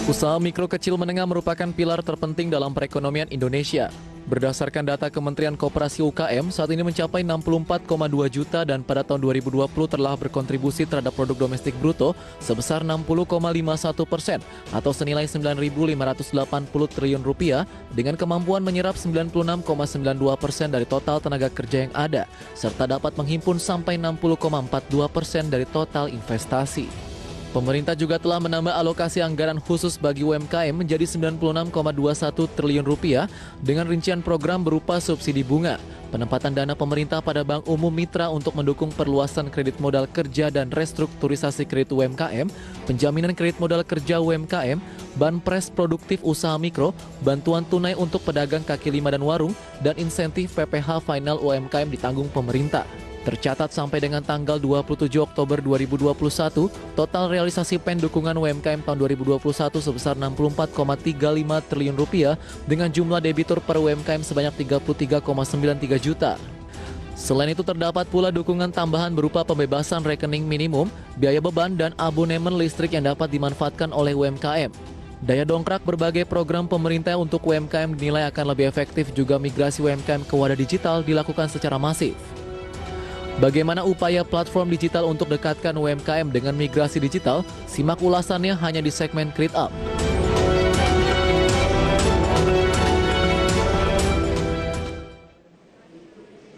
Usaha mikro kecil menengah merupakan pilar terpenting dalam perekonomian Indonesia. Berdasarkan data Kementerian Koperasi UKM, saat ini mencapai 64,2 juta dan pada tahun 2020 telah berkontribusi terhadap produk domestik bruto sebesar 60,51% atau senilai 9.580 triliun rupiah dengan kemampuan menyerap 96,92% dari total tenaga kerja yang ada serta dapat menghimpun sampai 60,42% dari total investasi. Pemerintah juga telah menambah alokasi anggaran khusus bagi UMKM menjadi 96,21 triliun rupiah dengan rincian program berupa subsidi bunga, penempatan dana pemerintah pada Bank Umum Mitra untuk mendukung perluasan kredit modal kerja dan restrukturisasi kredit UMKM, penjaminan kredit modal kerja UMKM, banpres produktif usaha mikro, bantuan tunai untuk pedagang kaki lima dan warung, dan insentif PPh final UMKM ditanggung pemerintah. Tercatat sampai dengan tanggal 27 Oktober 2021, total realisasi PEN dukungan UMKM tahun 2021 sebesar 64,35 triliun rupiah dengan jumlah debitur per UMKM sebanyak 33,93 juta. Selain itu terdapat pula dukungan tambahan berupa pembebasan rekening minimum, biaya beban dan abonemen listrik yang dapat dimanfaatkan oleh UMKM. Daya dongkrak berbagai program pemerintah untuk UMKM dinilai akan lebih efektif juga migrasi UMKM ke wadah digital dilakukan secara masif. Bagaimana upaya platform digital untuk dekatkan UMKM dengan migrasi digital? Simak ulasannya hanya di segmen Create Up.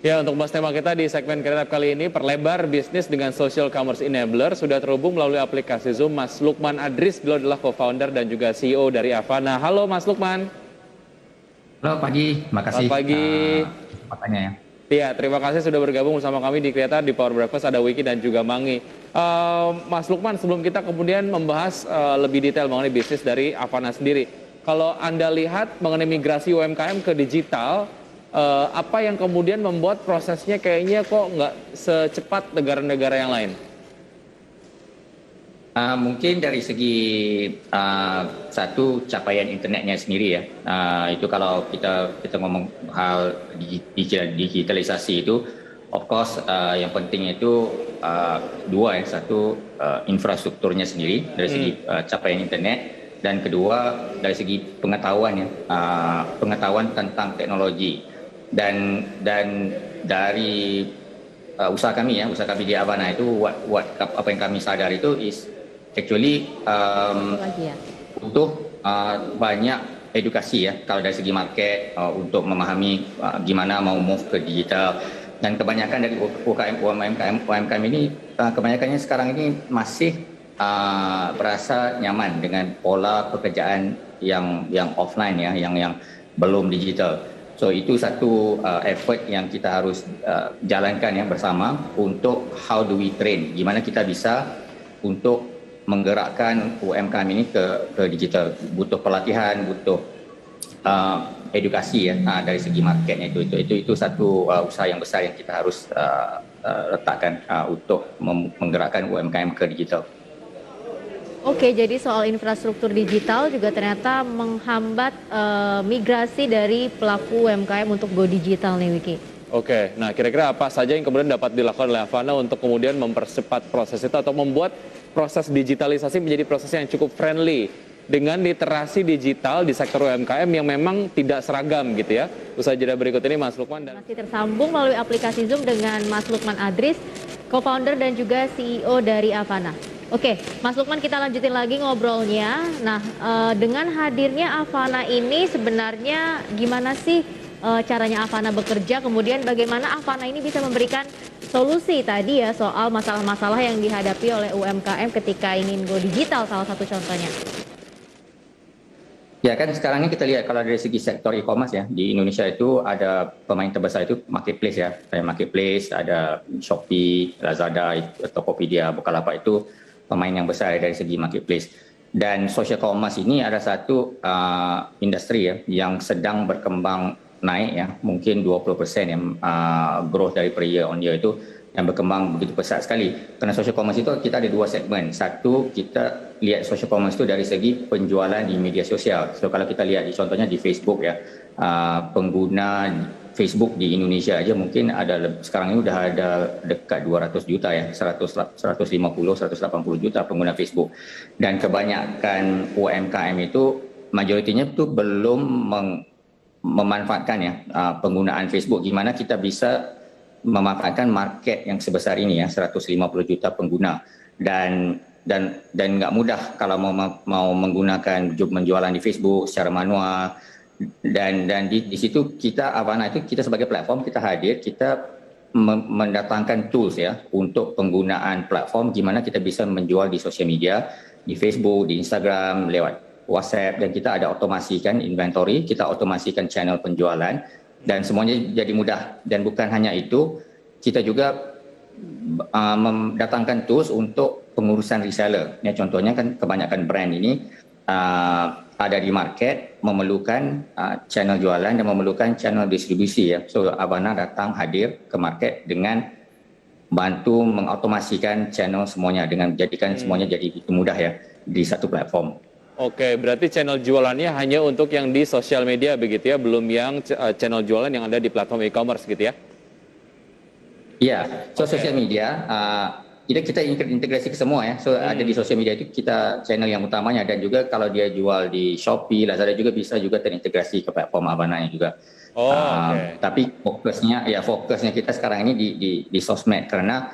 Ya, untuk bahas tema kita di segmen Create Up kali ini, perlebar bisnis dengan social commerce enabler, sudah terhubung melalui aplikasi Zoom Mas Lukman Adris. Beliau adalah co-founder dan juga CEO dari Avana. Halo Mas Lukman. Halo pagi, makasih. Selamat pagi. Kesempatannya ya. Iya, terima kasih sudah bergabung bersama kami di Creator di Power Breakfast. Ada Wiki dan juga Mangi. Mas Lukman, sebelum kita kemudian membahas lebih detail mengenai bisnis dari Avana sendiri, kalau Anda lihat mengenai migrasi UMKM ke digital, apa yang kemudian membuat prosesnya kayaknya kok nggak secepat negara-negara yang lain? Mungkin dari segi satu capaian internetnya sendiri ya. Itu kalau kita ngomong hal digitalisasi itu, of course yang penting itu dua ya. Satu infrastrukturnya sendiri dari segi capaian internet, dan kedua dari segi pengetahuan ya, pengetahuan tentang teknologi dan dari usaha kami di Avana itu apa yang kami sadar itu is actually butuh banyak edukasi ya kalau dari segi market untuk memahami gimana mau move ke digital, dan kebanyakan dari UMKM ini kebanyakannya sekarang ini masih merasa nyaman dengan pola pekerjaan yang offline ya, yang belum digital. So itu satu effort yang kita harus jalankan ya bersama untuk how do we train, gimana kita bisa untuk menggerakkan UMKM ini ke digital. Butuh pelatihan, butuh edukasi ya dari segi marketnya. Itu satu usaha yang besar yang kita harus letakkan untuk menggerakkan UMKM ke digital. Oke, jadi soal infrastruktur digital juga ternyata menghambat migrasi dari pelaku UMKM untuk go digital nih, Wiki. Oke, nah kira-kira apa saja yang kemudian dapat dilakukan oleh Avana untuk kemudian mempercepat proses itu atau membuat proses digitalisasi menjadi proses yang cukup friendly dengan literasi digital di sektor UMKM yang memang tidak seragam gitu ya. Usai jeda berikut ini Mas Lukman dan masih tersambung melalui aplikasi Zoom dengan Mas Lukman Adris, co-founder dan juga CEO dari Avana. Oke, Mas Lukman, kita lanjutin lagi ngobrolnya. Nah, dengan hadirnya Avana ini sebenarnya gimana sih caranya Avana bekerja, kemudian bagaimana Avana ini bisa memberikan solusi tadi ya soal masalah-masalah yang dihadapi oleh UMKM ketika ingin go digital, salah satu contohnya. Ya kan sekarang ini kita lihat kalau dari segi sektor e-commerce ya, di Indonesia itu ada pemain terbesar itu marketplace ya. Ada marketplace, ada Shopee, Lazada, Tokopedia, Bukalapak, itu pemain yang besar dari segi marketplace. Dan social commerce ini ada satu industri ya yang sedang berkembang naik ya, mungkin 20% yang growth dari per year on year itu, yang berkembang begitu pesat sekali. Kerana social commerce itu kita ada dua segmen. Satu, kita lihat social commerce itu dari segi penjualan di media sosial. So kalau kita lihat contohnya di Facebook ya, pengguna Facebook di Indonesia aja mungkin ada sekarang ini udah ada dekat 200 juta ya, 150 180 juta pengguna Facebook. Dan kebanyakan UMKM itu majoritinya itu belum memanfaatkan ya penggunaan Facebook. Gimana kita bisa memanfaatkan market yang sebesar ini ya, 150 juta pengguna, dan nggak mudah kalau mau menggunakan menjualan di Facebook secara manual. Dan di situ kita Avana itu kita sebagai platform kita hadir, kita mendatangkan tools ya untuk penggunaan platform, gimana kita bisa menjual di sosial media, di Facebook, di Instagram, lewat WhatsApp, dan kita ada otomasikan inventory, kita otomasikan channel penjualan, dan semuanya jadi mudah. Dan bukan hanya itu, kita juga mendatangkan tools untuk pengurusan reseller. Ya, contohnya kan kebanyakan brand ini ada di market memerlukan channel jualan dan memerlukan channel distribusi ya. So Avana datang hadir ke market dengan bantu mengautomasikan channel semuanya dengan menjadikan semuanya jadi mudah ya di satu platform. Oke, berarti channel jualannya hanya untuk yang di sosial media begitu ya, belum yang channel jualan yang ada di platform e-commerce gitu ya? Iya, so sosial media kita integrasi ke semua ya. So ada di sosial media itu kita channel yang utamanya, dan juga kalau dia jual di Shopee, Lazada juga bisa juga terintegrasi ke platform Avana juga. Tapi fokusnya kita sekarang ini di sosmed, karena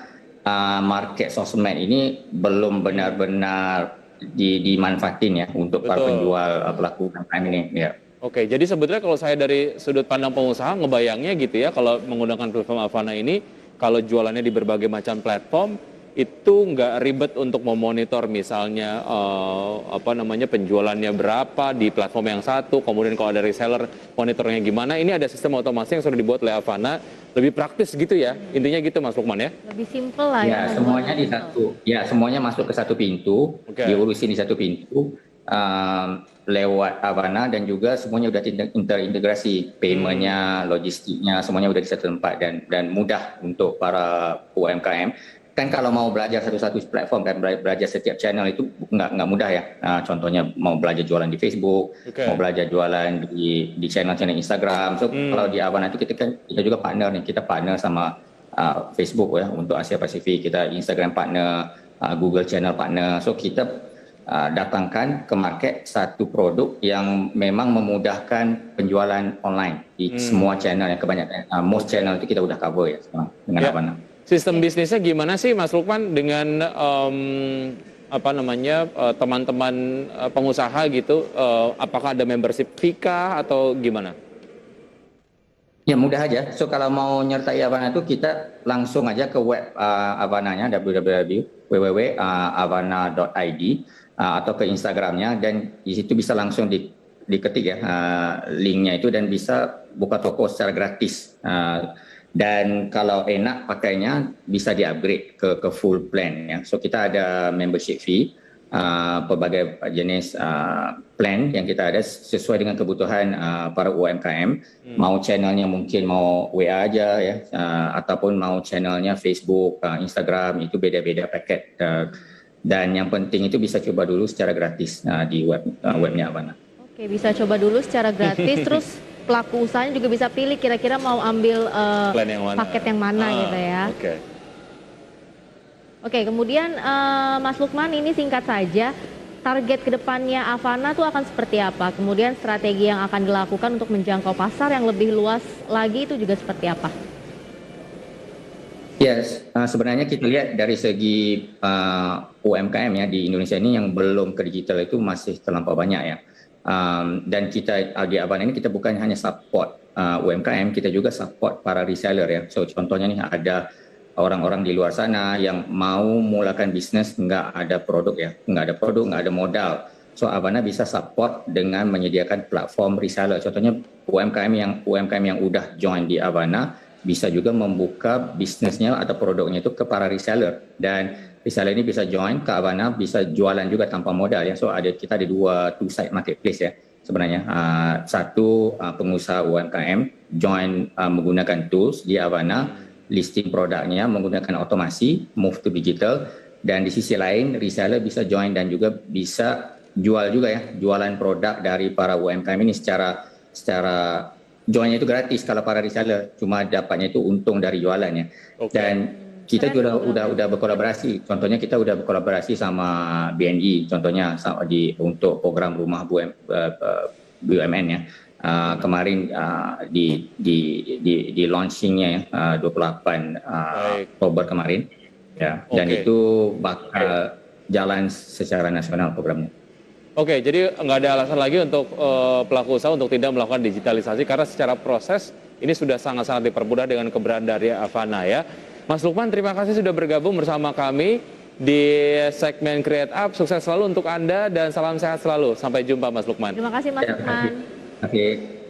market sosmed ini belum benar-benar dimanfaatin ya untuk para penjual pelaku UMKM ini ya. Oke, jadi sebetulnya kalau saya dari sudut pandang pengusaha ngebayangnya gitu ya, kalau menggunakan platform Avana ini, kalau jualannya di berbagai macam platform, itu nggak ribet untuk memonitor misalnya penjualannya berapa di platform yang satu, kemudian kalau ada reseller monitornya gimana. Ini ada sistem otomasi yang sudah dibuat oleh Avana, lebih praktis gitu ya, intinya gitu Mas Lukman ya? Lebih simpel lah ya. Semuanya di satu, ya semuanya masuk ke satu pintu, diurusin di satu pintu lewat Avana, dan juga semuanya udah terintegrasi, paymentnya, logistiknya, semuanya udah di satu tempat, dan mudah untuk para UMKM. Kan kalau mau belajar satu-satu platform dan belajar setiap channel itu nggak mudah ya. Contohnya mau belajar jualan di Facebook, mau belajar jualan di channel-channel Instagram. So kalau di Avana itu kita juga partner nih, kita partner sama Facebook ya untuk Asia Pasifik, kita Instagram partner, Google Channel partner. So kita datangkan ke market satu produk yang memang memudahkan penjualan online di semua channel, yang kebanyakan most channel itu kita udah cover ya sekarang dengan Avana. Sistem bisnisnya gimana sih Mas Lukman dengan teman-teman pengusaha gitu? Apakah ada membership fee kah atau gimana? Ya mudah aja. So kalau mau nyertai Avana itu kita langsung aja ke web Avananya, www.avana.id, atau ke Instagramnya, dan di situ bisa langsung diketik ya linknya itu, dan bisa buka toko secara gratis. Dan kalau enak pakainya bisa di-upgrade ke full plan ya. So kita ada membership fee, pelbagai jenis plan yang kita ada sesuai dengan kebutuhan para UMKM. Mau channelnya mungkin mau WA aja ya, ataupun mau channelnya Facebook, Instagram, itu beda-beda paket. Dan yang penting itu bisa coba dulu secara gratis di webnya Avana. Oke, bisa coba dulu secara gratis, terus pelaku usahanya juga bisa pilih kira-kira mau ambil paket yang mana gitu ya. Oke, kemudian Mas Lukman, ini singkat saja, target kedepannya Avana tuh akan seperti apa? Kemudian strategi yang akan dilakukan untuk menjangkau pasar yang lebih luas lagi itu juga seperti apa? Yes, sebenarnya kita lihat dari segi UMKM ya di Indonesia ini yang belum ke digital itu masih terlampau banyak ya. Dan kita di Avana ini kita bukan hanya support UMKM, kita juga support para reseller ya. So contohnya nih ada orang-orang di luar sana yang mau mulakan bisnis, nggak ada produk ya, nggak ada modal. So Avana bisa support dengan menyediakan platform reseller. Contohnya UMKM yang udah join di Avana bisa juga membuka bisnisnya atau produknya itu ke para reseller, dan reseller ini bisa join ke Avana, bisa jualan juga tanpa modal ya. So kita ada two side marketplace ya sebenarnya. Satu pengusaha UMKM join menggunakan tools di Avana, listing produknya menggunakan otomasi, move to digital, dan di sisi lain reseller bisa join dan juga bisa jual juga ya, jualan produk dari para UMKM ini secara joinnya itu gratis kalau para reseller, cuma dapatnya itu untung dari jualannya. Dan kita juga udah berkolaborasi. Contohnya kita udah berkolaborasi sama BNI, contohnya untuk program rumah BUMN ya. Kemarin di launchingnya ya, 28 Oktober kemarin ya. Dan itu bakal jalan secara nasional programnya. Oke, jadi nggak ada alasan lagi untuk pelaku usaha untuk tidak melakukan digitalisasi karena secara proses ini sudah sangat-sangat dipermudah dengan keberadaan dari Avana ya. Mas Lukman, terima kasih sudah bergabung bersama kami di segmen Create Up. Sukses selalu untuk Anda dan salam sehat selalu. Sampai jumpa Mas Lukman. Terima kasih Mas Lukman. Oke.